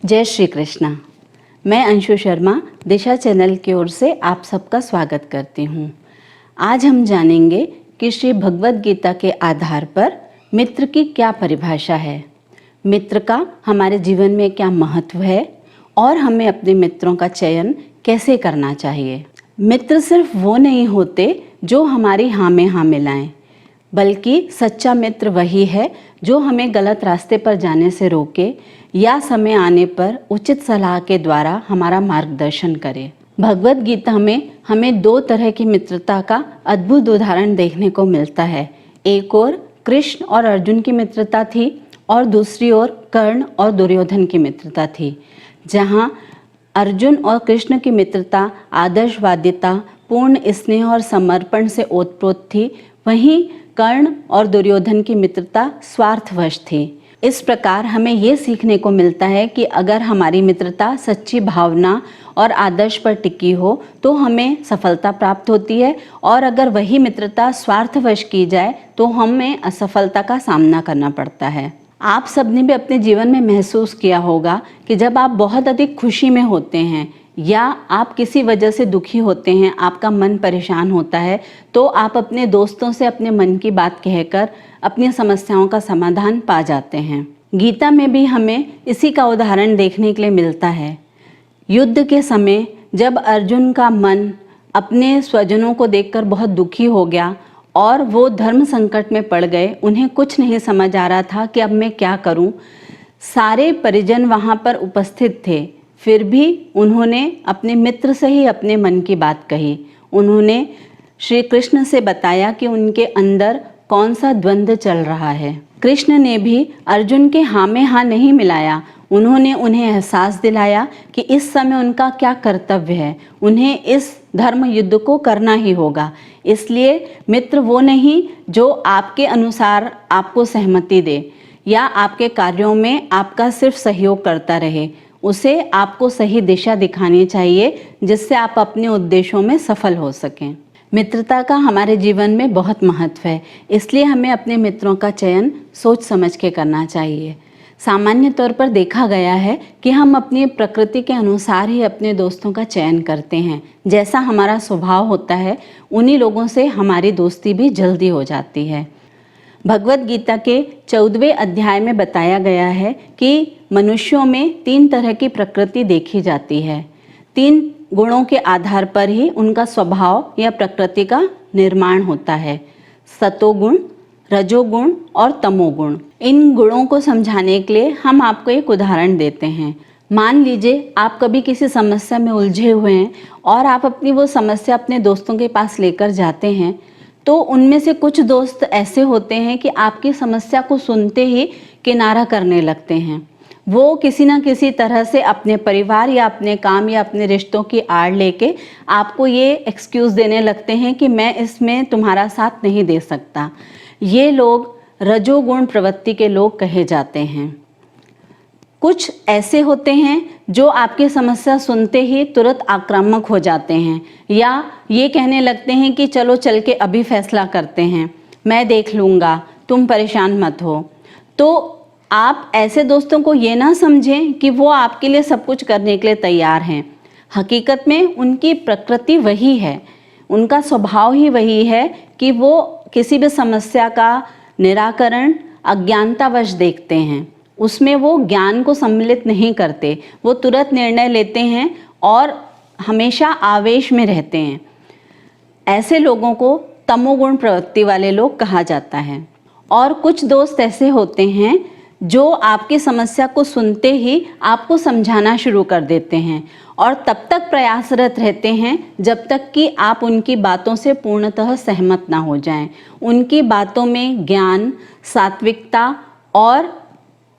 जय श्री कृष्णा। मैं अंशु शर्मा दिशा चैनल की ओर से आप सबका स्वागत करती हूँ। आज हम जानेंगे कि श्री भगवद गीता के आधार पर मित्र की क्या परिभाषा है, मित्र का हमारे जीवन में क्या महत्व है और हमें अपने मित्रों का चयन कैसे करना चाहिए। मित्र सिर्फ वो नहीं होते जो हमारी हाँ में हाँ मिलाएं, बल्कि सच्चा मित्र वही है जो हमें गलत रास्ते पर जाने से रोके या समय आने पर उचित सलाह के द्वारा हमारा मार्गदर्शन करे। भगवद गीता में हमें दो तरह की मित्रता का अद्भुत उदाहरण देखने को मिलता है। एक ओर कृष्ण और अर्जुन की मित्रता थी और दूसरी ओर कर्ण और दुर्योधन की मित्रता थी। जहाँ अर्जुन और कृष्ण की मित्रता आदर्शवादिता, पूर्ण स्नेह और समर्पण से ओतप्रोत थी, वहीं कर्ण और दुर्योधन की मित्रता स्वार्थवश थी। इस प्रकार हमें ये सीखने को मिलता है कि अगर हमारी मित्रता सच्ची भावना और आदर्श पर टिकी हो तो हमें सफलता प्राप्त होती है, और अगर वही मित्रता स्वार्थवश की जाए तो हमें असफलता का सामना करना पड़ता है। आप सबने भी अपने जीवन में महसूस किया होगा कि जब आप बहुत अधिक खुशी में होते हैं या आप किसी वजह से दुखी होते हैं, आपका मन परेशान होता है, तो आप अपने दोस्तों से अपने मन की बात कहकर अपनी समस्याओं का समाधान पा जाते हैं। गीता में भी हमें इसी का उदाहरण देखने के लिए मिलता है। युद्ध के समय जब अर्जुन का मन अपने स्वजनों को देखकर बहुत दुखी हो गया और वो धर्म संकट में पड़ गए, उन्हें कुछ नहीं समझ आ रहा था कि अब मैं क्या करूं। सारे परिजन वहां पर उपस्थित थे, फिर भी उन्होंने अपने मित्र से ही अपने मन की बात कही। उन्होंने श्री कृष्ण से बताया कि उनके अंदर कौन सा द्वंद्व चल रहा है। कृष्ण ने भी अर्जुन के हाँ में हाँ नहीं मिलाया। उन्होंने उन्हें एहसास दिलाया कि इस समय उनका क्या कर्तव्य है, उन्हें इस धर्म युद्ध को करना ही होगा। इसलिए मित्र वो नहीं जो आपके अनुसार आपको सहमति दे या आपके कार्यों में आपका सिर्फ सहयोग करता रहे। उसे आपको सही दिशा दिखानी चाहिए जिससे आप अपने उद्देश्यों में सफल हो सकें। मित्रता का हमारे जीवन में बहुत महत्व है, इसलिए हमें अपने मित्रों का चयन सोच समझ के करना चाहिए। सामान्य तौर पर देखा गया है कि हम अपनी प्रकृति के अनुसार ही अपने दोस्तों का चयन करते हैं। जैसा हमारा स्वभाव होता है, उन्हीं लोगों से हमारी दोस्ती भी जल्दी हो जाती है। भगवद गीता के 14वें अध्याय में बताया गया है कि मनुष्यों में 3 तरह की प्रकृति देखी जाती है। 3 गुणों के आधार पर ही उनका स्वभाव या प्रकृति का निर्माण होता है: सतोगुण, रजोगुण और तमोगुण। इन गुणों को समझाने के लिए हम आपको एक उदाहरण देते हैं। मान लीजिए आप कभी किसी समस्या में उलझे हुए हैं और आप अपनी वो समस्या अपने दोस्तों के पास लेकर जाते हैं, तो उनमें से कुछ दोस्त ऐसे होते हैं कि आपकी समस्या को सुनते ही किनारा करने लगते हैं। वो किसी न किसी तरह से अपने परिवार या अपने काम या अपने रिश्तों की आड़ लेके आपको ये एक्सक्यूज़ देने लगते हैं कि मैं इसमें तुम्हारा साथ नहीं दे सकता। ये लोग रजोगुण प्रवृत्ति के लोग कहे जाते हैं। कुछ ऐसे होते हैं जो आपकी समस्या सुनते ही तुरंत आक्रामक हो जाते हैं या ये कहने लगते हैं कि चलो चल के अभी फैसला करते हैं, मैं देख लूँगा, तुम परेशान मत हो। तो आप ऐसे दोस्तों को ये ना समझें कि वो आपके लिए सब कुछ करने के लिए तैयार हैं। हकीकत में उनकी प्रकृति वही है, उनका स्वभाव ही वही है कि वो किसी भी समस्या का निराकरण अज्ञानतावश देखते हैं। उसमें वो ज्ञान को सम्मिलित नहीं करते, वो तुरंत निर्णय लेते हैं और हमेशा आवेश में रहते हैं। ऐसे लोगों को तमोगुण प्रवृत्ति वाले लोग कहा जाता है। और कुछ दोस्त ऐसे होते हैं जो आपकी समस्या को सुनते ही आपको समझाना शुरू कर देते हैं और तब तक प्रयासरत रहते हैं जब तक कि आप उनकी बातों से पूर्णतः सहमत ना हो जाएं। उनकी बातों में ज्ञान, सात्विकता और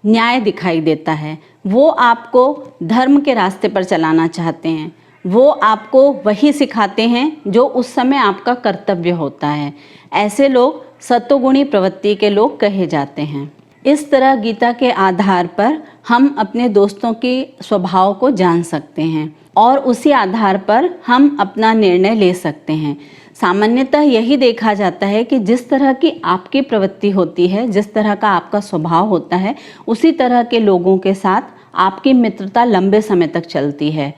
न्याय दिखाई देता है। वो आपको धर्म के रास्ते पर चलाना चाहते हैं। वो आपको वही सिखाते हैं जो उस समय आपका कर्तव्य होता है। ऐसे लोग सत्वगुणी प्रवृत्ति के लोग कहे जाते हैं। इस तरह गीता के आधार पर हम अपने दोस्तों के स्वभाव को जान सकते हैं और उसी आधार पर हम अपना निर्णय ले सकते हैं। सामान्यतः यही देखा जाता है कि जिस तरह की आपकी प्रवृत्ति होती है, जिस तरह का आपका स्वभाव होता है, उसी तरह के लोगों के साथ आपकी मित्रता लंबे समय तक चलती है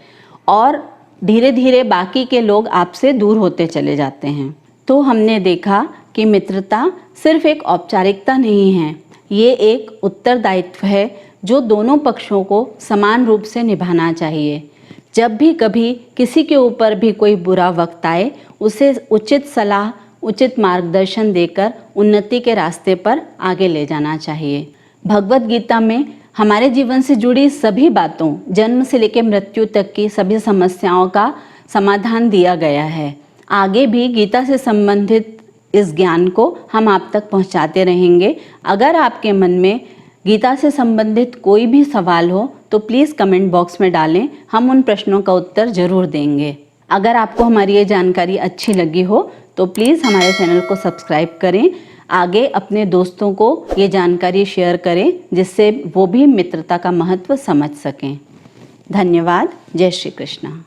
और धीरे धीरे बाकी के लोग आपसे दूर होते चले जाते हैं। तो हमने देखा कि मित्रता सिर्फ एक औपचारिकता नहीं है, ये एक उत्तरदायित्व है जो दोनों पक्षों को समान रूप से निभाना चाहिए। जब भी कभी किसी के ऊपर भी कोई बुरा वक्त आए, उसे उचित सलाह, उचित मार्गदर्शन देकर उन्नति के रास्ते पर आगे ले जाना चाहिए। भगवद गीता में हमारे जीवन से जुड़ी सभी बातों, जन्म से लेकर मृत्यु तक की सभी समस्याओं का समाधान दिया गया है। आगे भी गीता से संबंधित इस ज्ञान को हम आप तक पहुंचाते रहेंगे। अगर आपके मन में गीता से संबंधित कोई भी सवाल हो तो प्लीज़ कमेंट बॉक्स में डालें, हम उन प्रश्नों का उत्तर ज़रूर देंगे। अगर आपको हमारी ये जानकारी अच्छी लगी हो तो प्लीज़ हमारे चैनल को सब्सक्राइब करें, आगे अपने दोस्तों को ये जानकारी शेयर करें जिससे वो भी मित्रता का महत्व समझ सकें। धन्यवाद। जय श्री कृष्ण।